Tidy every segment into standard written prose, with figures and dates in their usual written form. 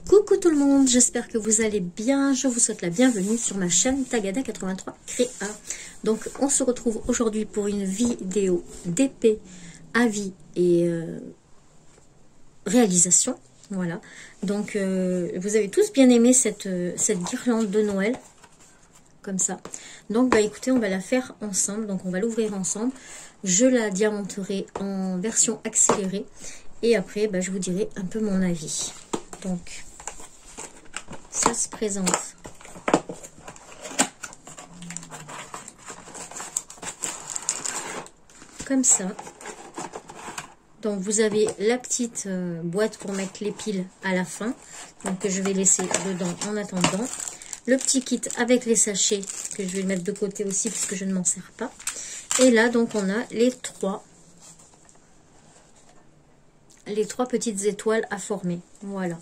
Coucou tout le monde, j'espère que vous allez bien. Je vous souhaite la bienvenue sur ma chaîne Tagada83 Créa. Donc on se retrouve aujourd'hui pour une vidéo d'épée, avis et réalisation. Voilà, donc vous avez tous bien aimé cette guirlande de Noël, comme ça. Donc bah écoutez, on va la faire ensemble, donc on va l'ouvrir ensemble. Je la diamanterai en version accélérée et après bah, je vous dirai un peu mon avis. Donc ça se présente comme ça. Donc vous avez la petite boîte pour mettre les piles à la fin, donc que je vais laisser dedans en attendant. Le petit kit avec les sachets que je vais mettre de côté aussi parce que je ne m'en sers pas. Et là donc on a les trois petites étoiles à former. Voilà.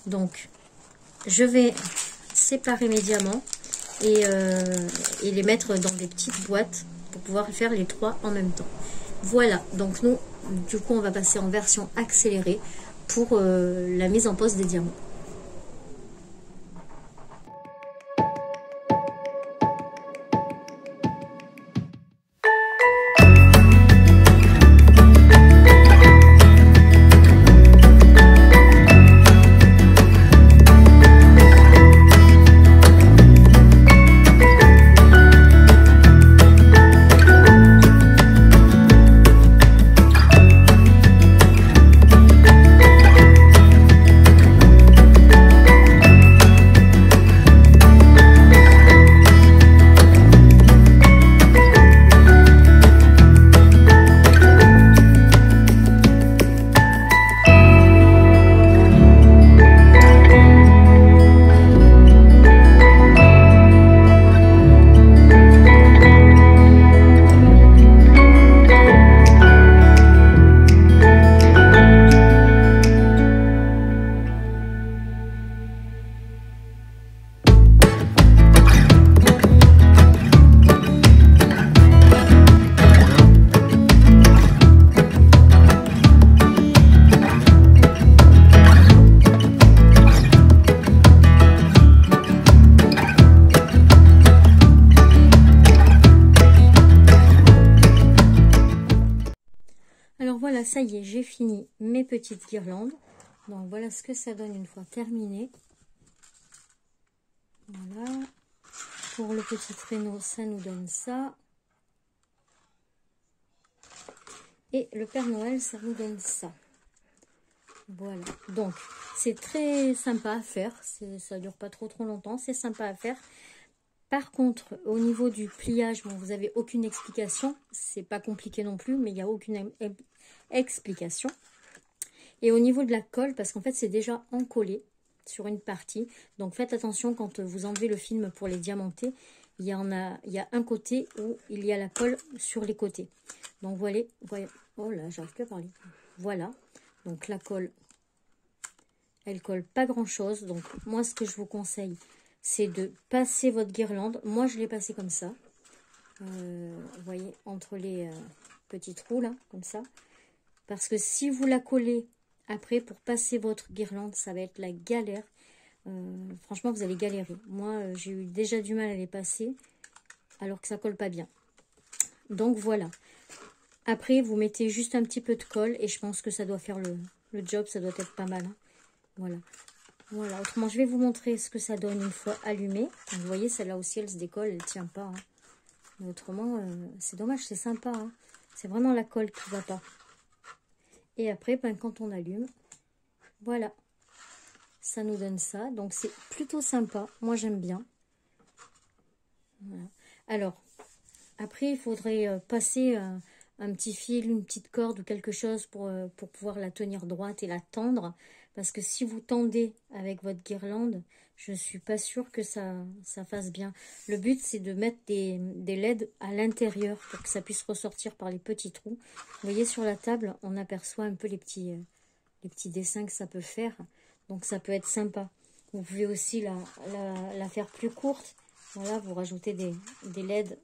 Donc je vais séparer mes diamants et les mettre dans des petites boîtes pour pouvoir faire les trois en même temps. Voilà, donc nous, du coup, on va passer en version accélérée pour la mise en pose des diamants. Alors voilà, ça y est, j'ai fini mes petites guirlandes. Donc voilà ce que ça donne une fois terminé. Voilà. Pour le petit traîneau, ça nous donne ça. Et le Père Noël, ça nous donne ça. Voilà. Donc, c'est très sympa à faire. Ça dure pas trop longtemps. C'est sympa à faire. Par contre, au niveau du pliage, bon, vous n'avez aucune explication. C'est pas compliqué non plus, mais il n'y a aucune explication. Et au niveau de la colle, parce qu'en fait, c'est déjà encollé sur une partie. Donc, faites attention quand vous enlevez le film pour les diamanter. Il y a un côté où il y a la colle sur les côtés. Donc, voilà. Oh là, j'arrive plus à parler. Voilà. Donc, la colle, elle colle pas grand-chose. Donc, moi, ce que je vous conseille, c'est de passer votre guirlande. Moi, je l'ai passée comme ça. Vous voyez, entre les petits trous, là, comme ça. Parce que si vous la collez après, pour passer votre guirlande, ça va être la galère. Franchement, vous allez galérer. Moi, j'ai eu déjà du mal à les passer, alors que ça colle pas bien. Donc, voilà. Après, vous mettez juste un petit peu de colle, et je pense que ça doit faire le job. Ça doit être pas mal. Hein. Voilà. Voilà, autrement, je vais vous montrer ce que ça donne une fois allumé. Donc, vous voyez, celle-là aussi, elle se décolle, elle ne tient pas. Hein. Mais autrement, c'est dommage, c'est sympa. Hein. C'est vraiment la colle qui ne va pas. Et après, ben, quand on allume, voilà, ça nous donne ça. Donc, c'est plutôt sympa. Moi, j'aime bien. Voilà. Alors, après, il faudrait passer un petit fil, une petite corde ou quelque chose pour pouvoir la tenir droite et la tendre. Parce que si vous tendez avec votre guirlande, je ne suis pas sûre que ça fasse bien. Le but, c'est de mettre des LED à l'intérieur pour que ça puisse ressortir par les petits trous. Vous voyez, sur la table, on aperçoit un peu les petits dessins que ça peut faire. Donc, ça peut être sympa. Vous pouvez aussi la faire plus courte. Voilà, vous rajoutez des LED.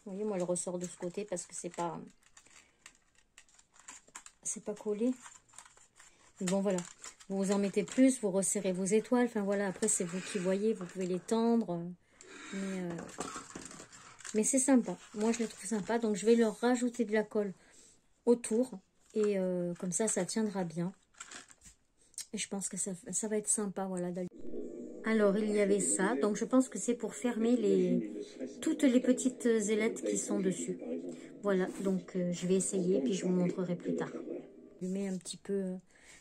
Vous voyez, moi, elle ressort de ce côté parce que c'est pas collé. Mais bon, voilà. Vous en mettez plus, vous resserrez vos étoiles. Enfin voilà, après c'est vous qui voyez, vous pouvez les tendre. Mais c'est sympa. Moi je les trouve sympas. Donc je vais leur rajouter de la colle autour. Et comme ça tiendra bien. Et je pense que ça va être sympa. Voilà. Alors il y avait ça. Donc je pense que c'est pour fermer toutes les petites ailettes qui sont dessus. Voilà. Donc je vais essayer. Puis je vous montrerai plus tard. Je mets un petit peu...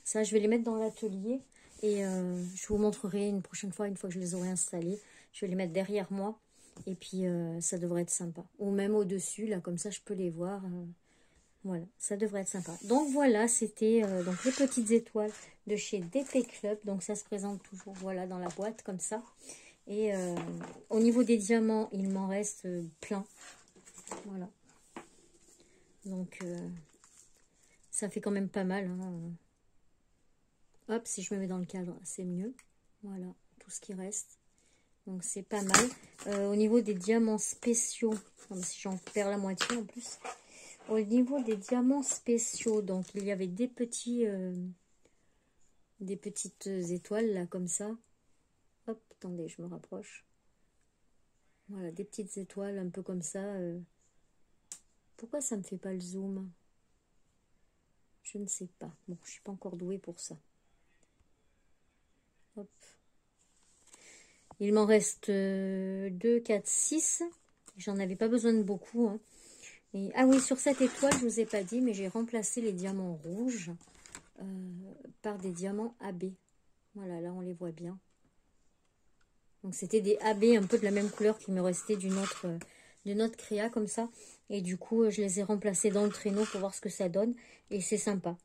ça, je vais les mettre dans l'atelier. Et je vous montrerai une prochaine fois, une fois que je les aurai installés. Je vais les mettre derrière moi. Et puis, ça devrait être sympa. Ou même au-dessus, là, comme ça, je peux les voir. Voilà, ça devrait être sympa. Donc, voilà, c'était donc les petites étoiles de chez DP Club. Donc, ça se présente toujours, voilà, dans la boîte, comme ça. Et au niveau des diamants, il m'en reste plein. Voilà. Donc... ça fait quand même pas mal. Hein. Hop, si je me mets dans le cadre, c'est mieux. Voilà, tout ce qui reste. Donc, c'est pas mal. Au niveau des diamants spéciaux, si j'en perds la moitié en plus. Au niveau des diamants spéciaux, donc, il y avait des petites étoiles, là, comme ça. Hop, attendez, je me rapproche. Voilà, des petites étoiles, un peu comme ça. Pourquoi ça me fait pas le zoom ? Je ne sais pas. Bon, je suis pas encore douée pour ça. Hop. Il m'en reste 2, 4, 6. J'en avais pas besoin de beaucoup. Hein. Et, ah oui, sur cette étoile, je vous ai pas dit, mais j'ai remplacé les diamants rouges par des diamants AB. Voilà, là, on les voit bien. Donc, c'était des AB un peu de la même couleur qu'il me restait d'une autre créa, comme ça. Et du coup, je les ai remplacés dans le traîneau pour voir ce que ça donne. Et c'est sympa.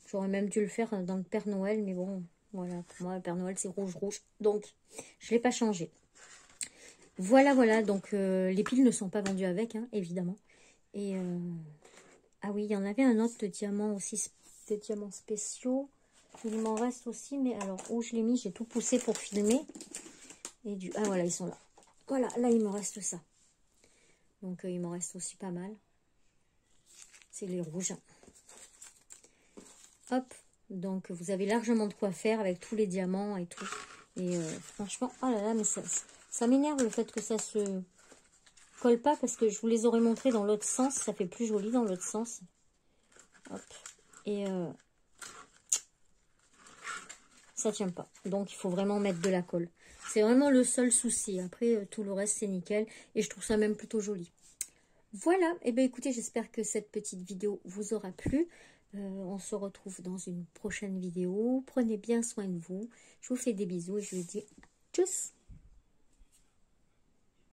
J'aurais même dû le faire dans le Père Noël, mais bon, voilà, pour moi, le Père Noël, c'est rouge. Donc, je ne l'ai pas changé. Voilà, voilà, donc les piles ne sont pas vendues avec, hein, évidemment. Et, ah oui, il y en avait un autre de diamant aussi, des diamants spéciaux. Il m'en reste aussi, mais alors, où je l'ai mis, j'ai tout poussé pour filmer. Et ah voilà, ils sont là. Voilà, là, il me reste ça. Donc, il m'en reste aussi pas mal. C'est les rouges. Hop, donc vous avez largement de quoi faire avec tous les diamants et tout. Et franchement, oh là là, mais ça m'énerve le fait que ça se colle pas parce que je vous les aurais montrés dans l'autre sens. Ça fait plus joli dans l'autre sens. Hop, et ça tient pas. Donc il faut vraiment mettre de la colle. C'est vraiment le seul souci. Après, tout le reste, c'est nickel. Et je trouve ça même plutôt joli. Voilà, et bien écoutez, j'espère que cette petite vidéo vous aura plu. On se retrouve dans une prochaine vidéo. Prenez bien soin de vous. Je vous fais des bisous et je vous dis tchuss.